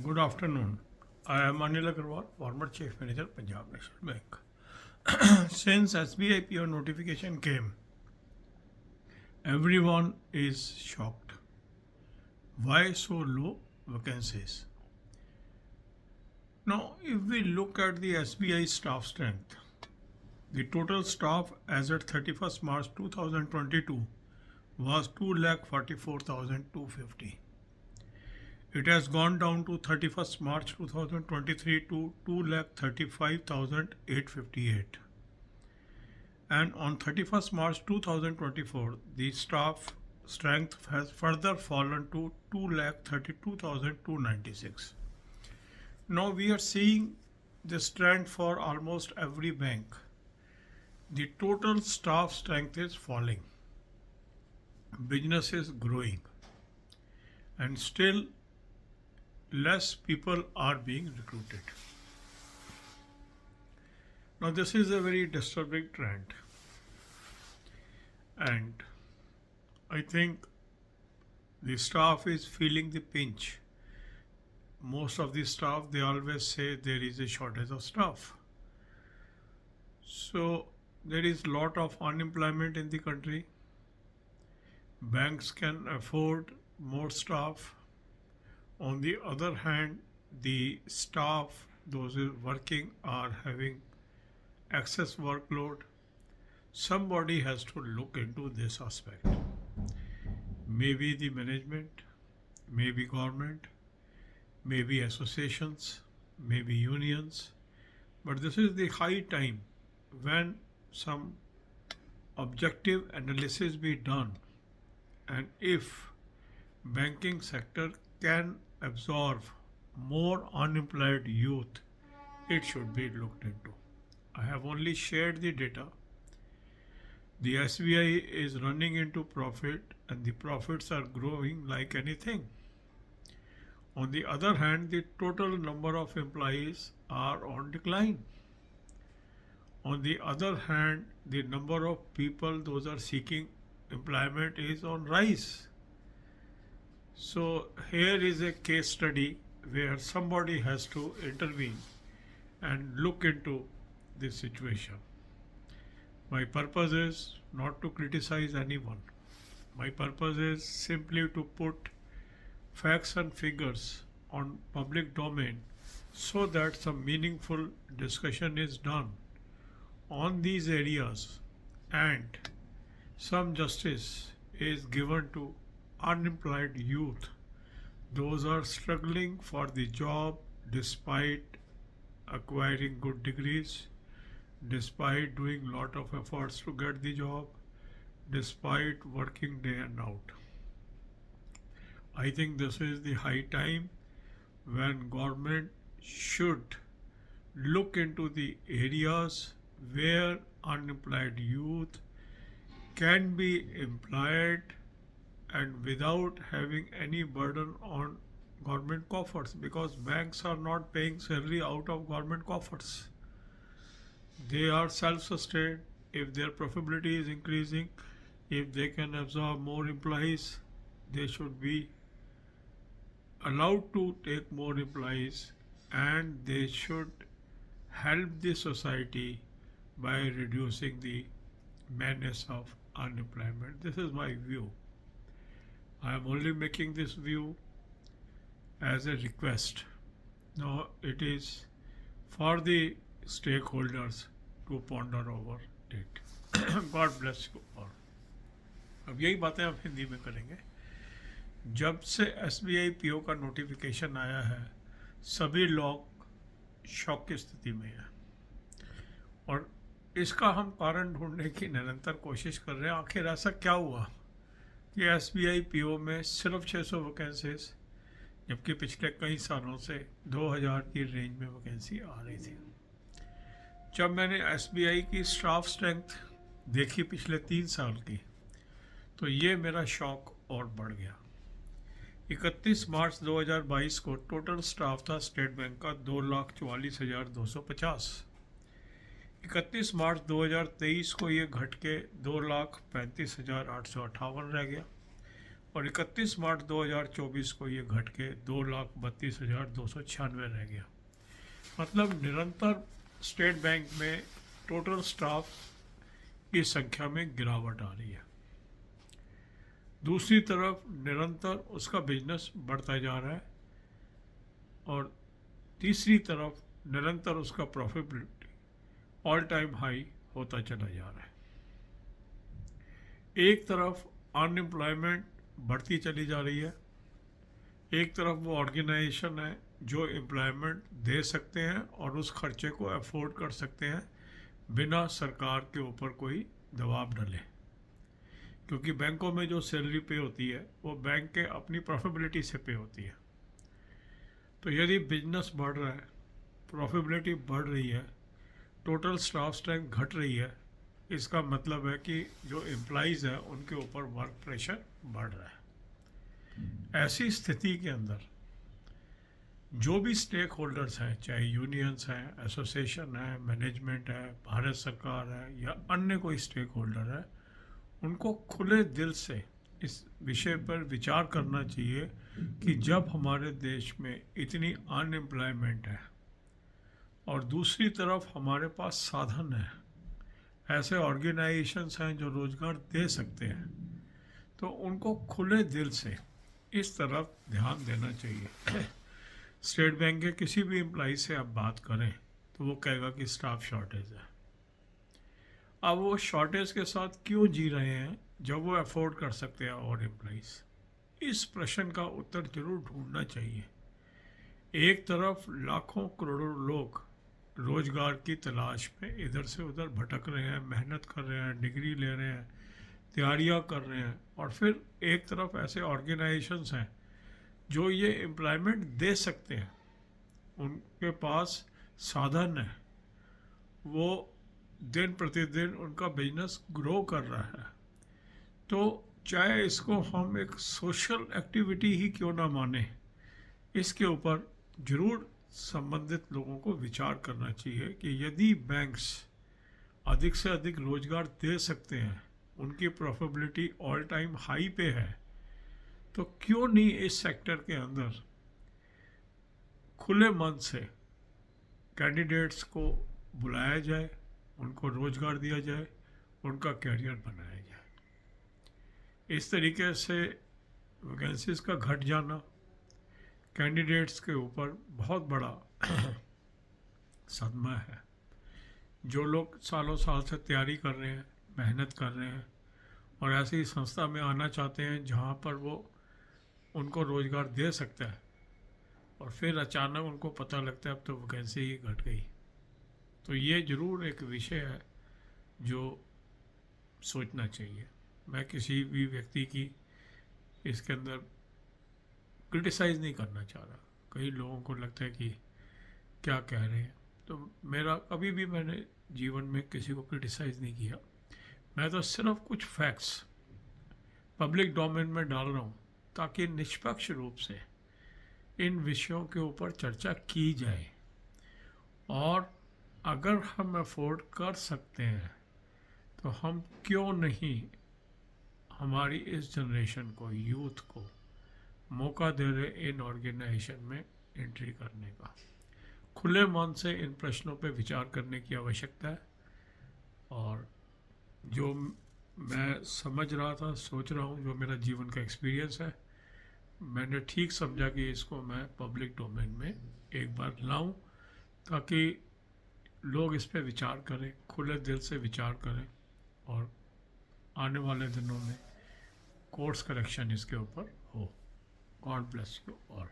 Good afternoon. I am Anil Agarwal, former Chief Manager, Punjab National Bank. Since SBI PO notification came, everyone is shocked. Why so low vacancies? Now, if we look at the SBI staff strength, the total staff as at 31st March 2022 was 2,44,250. It has gone down to 31st March 2023 to 2,35,858. And on 31st March 2024, the staff strength has further fallen to 2,32,296. Now we are seeing this trend for almost every bank. The total staff strength is falling, business is growing, and still less people are being recruited. Now, this is a very disturbing trend, and I think the staff is feeling the pinch. Most of the staff, they always say there is a shortage of staff. So, there is a lot of unemployment in the country. Banks can afford more staff. On the other hand, the staff, those who are working, are having excess workload. Somebody has to look into this aspect. Maybe the management, maybe government, maybe associations, maybe unions. But this is the high time when some objective analysis be done, and if banking sector can absorb more unemployed youth, it should be looked into. I have only shared the data. The SBI is running into profit, and the profits are growing like anything. On the other hand, the total number of employees are on decline. On the other hand, the number of people those are seeking employment is on rise. So here is a case study where somebody has to intervene and look into this situation. My purpose is not to criticize anyone. My purpose is simply to put facts and figures on public domain so that some meaningful discussion is done on these areas and some justice is given to unemployed youth. Those are struggling for the job despite acquiring good degrees, despite doing lot of efforts to get the job, despite working day and out. I think this is the high time when government should look into the areas where unemployed youth can be employed and without having any burden on government coffers, because banks are not paying salary out of government coffers. They are self-sustained. If their profitability is increasing, if they can absorb more employees, they should be allowed to take more employees, and they should help the society by reducing the menace of unemployment. This is my view. I am only making this view as a request. Now it is for the stakeholders to ponder over it. God bless you all. अब यही बातें हम हिंदी में करेंगे. जब से SBI PO का notification आया है, सभी लोग शॉक की स्थिति में हैं, और इसका हम कारण ढूंढने की निरंतर कोशिश कर रहे हैं. आखिर ऐसा क्या हुआ कि SBI PO में सिर्फ 600 वैकेंसीज, जबकि पिछले कई सालों से 2000 की रेंज में वैकेंसी आ रही थी. जब मैंने SBI की स्टाफ स्ट्रेंथ देखी पिछले 3 साल की, तो ये मेरा शौक और बढ़ गया. 31 मार्च 2022 को टोटल स्टाफ था स्टेट बैंक का 2,44,250. 31 मार्च 2023 को ये घट के 2,35,858 रह गया, और 31 मार्च 2024 को ये घट के 2,32,296 रह गया। मतलब निरंतर स्टेट बैंक में टोटल स्टाफ की संख्या में गिरावट आ रही है। दूसरी तरफ निरंतर उसका बिजनेस बढ़ता जा रहा है और तीसरी तरफ निरंतर उसका प्रॉफिटेबिलिटी ऑल टाइम हाई होता चला जा रहा है। एक तरफ अनएम्प्लॉयमेंट बढ़ती चली जा रही है, एक तरफ वो ऑर्गेनाइजेशन है जो एम्प्लॉयमेंट दे सकते हैं और उस खर्चे को अफोर्ड कर सकते हैं बिना सरकार के ऊपर कोई दबाव डाले, क्योंकि बैंकों में जो सैलरी पे होती है वो बैंक के अपनी प्रॉफिटेबिलिटी से पे होती है। तो यदि बिजनेस बढ़ रहा है, प्रॉफिटेबिलिटी बढ़ रही है, टोटल स्टाफ स्ट्रेंथ घट रही है, इसका मतलब है कि जो एम्प्लॉइज़ हैं उनके ऊपर वर्क प्रेशर बढ़ रहा है। ऐसी स्थिति के अंदर जो भी स्टेक होल्डर्स हैं, चाहे यूनियंस हैं, एसोसिएशन है, मैनेजमेंट है, भारत सरकार है या अन्य कोई स्टेक होल्डर है, उनको खुले दिल से इस विषय पर विचार करना चाहिए कि जब हमारे देश में इतनी अनएम्प्लॉयमेंट है और दूसरी तरफ हमारे पास साधन है, ऐसे ऑर्गेनाइजेशंस हैं जो रोज़गार दे सकते हैं, तो उनको खुले दिल से इस तरफ ध्यान देना चाहिए। स्टेट बैंक के किसी भी एम्प्लॉई से आप बात करें तो वो कहेगा कि स्टाफ शॉर्टेज है। अब वो शॉर्टेज के साथ क्यों जी रहे हैं जब वो अफोर्ड कर सकते हैं और एम्प्लॉइज़? इस प्रश्न का उत्तर जरूर ढूंढना चाहिए। एक तरफ लाखों करोड़ों लोग रोजगार की तलाश में इधर से उधर भटक रहे हैं, मेहनत कर रहे हैं, डिग्री ले रहे हैं, तैयारियां कर रहे हैं, और फिर एक तरफ ऐसे ऑर्गेनाइजेशंस हैं जो ये एम्प्लॉयमेंट दे सकते हैं, उनके पास साधन है, वो दिन प्रतिदिन उनका बिजनेस ग्रो कर रहा है। तो चाहे इसको हम एक सोशल एक्टिविटी ही क्यों ना माने, इसके ऊपर जरूर संबंधित लोगों को विचार करना चाहिए कि यदि बैंक्स अधिक से अधिक रोजगार दे सकते हैं, उनकी प्रॉफिटेबिलिटी ऑल टाइम हाई पे है, तो क्यों नहीं इस सेक्टर के अंदर खुले मन से कैंडिडेट्स को बुलाया जाए, उनको रोजगार दिया जाए, उनका कैरियर बनाया जाए। इस तरीके से वैकेंसीज का घट जाना कैंडिडेट्स के ऊपर बहुत बड़ा सदमा है। जो लोग सालों साल से तैयारी कर रहे हैं, मेहनत कर रहे हैं और ऐसी संस्था में आना चाहते हैं जहां पर वो उनको रोज़गार दे सकता है, और फिर अचानक उनको पता लगता है अब तो वैकेंसी ही घट गई, तो ये ज़रूर एक विषय है जो सोचना चाहिए। मैं किसी भी व्यक्ति की इसके अंदर क्रिटिसाइज़ नहीं करना चाह रहा। कई लोगों को लगता है कि क्या कह रहे हैं, तो मेरा कभी भी मैंने जीवन में किसी को क्रिटिसाइज़ नहीं किया। मैं तो सिर्फ कुछ फैक्ट्स पब्लिक डोमेन में डाल रहा हूँ ताकि निष्पक्ष रूप से इन विषयों के ऊपर चर्चा की जाए, और अगर हम अफोर्ड कर सकते हैं तो हम क्यों नहीं हमारी इस जनरेशन को, यूथ को मौका दे रहे इन ऑर्गेनाइजेशन में एंट्री करने का। खुले मन से इन प्रश्नों पे विचार करने की आवश्यकता है, और जो मैं समझ रहा था, सोच रहा हूँ, जो मेरा जीवन का एक्सपीरियंस है, मैंने ठीक समझा कि इसको मैं पब्लिक डोमेन में एक बार लाऊं ताकि लोग इस पे विचार करें, खुले दिल से विचार करें, और आने वाले दिनों में कोर्स करेक्शन इसके ऊपर हो। God bless you all.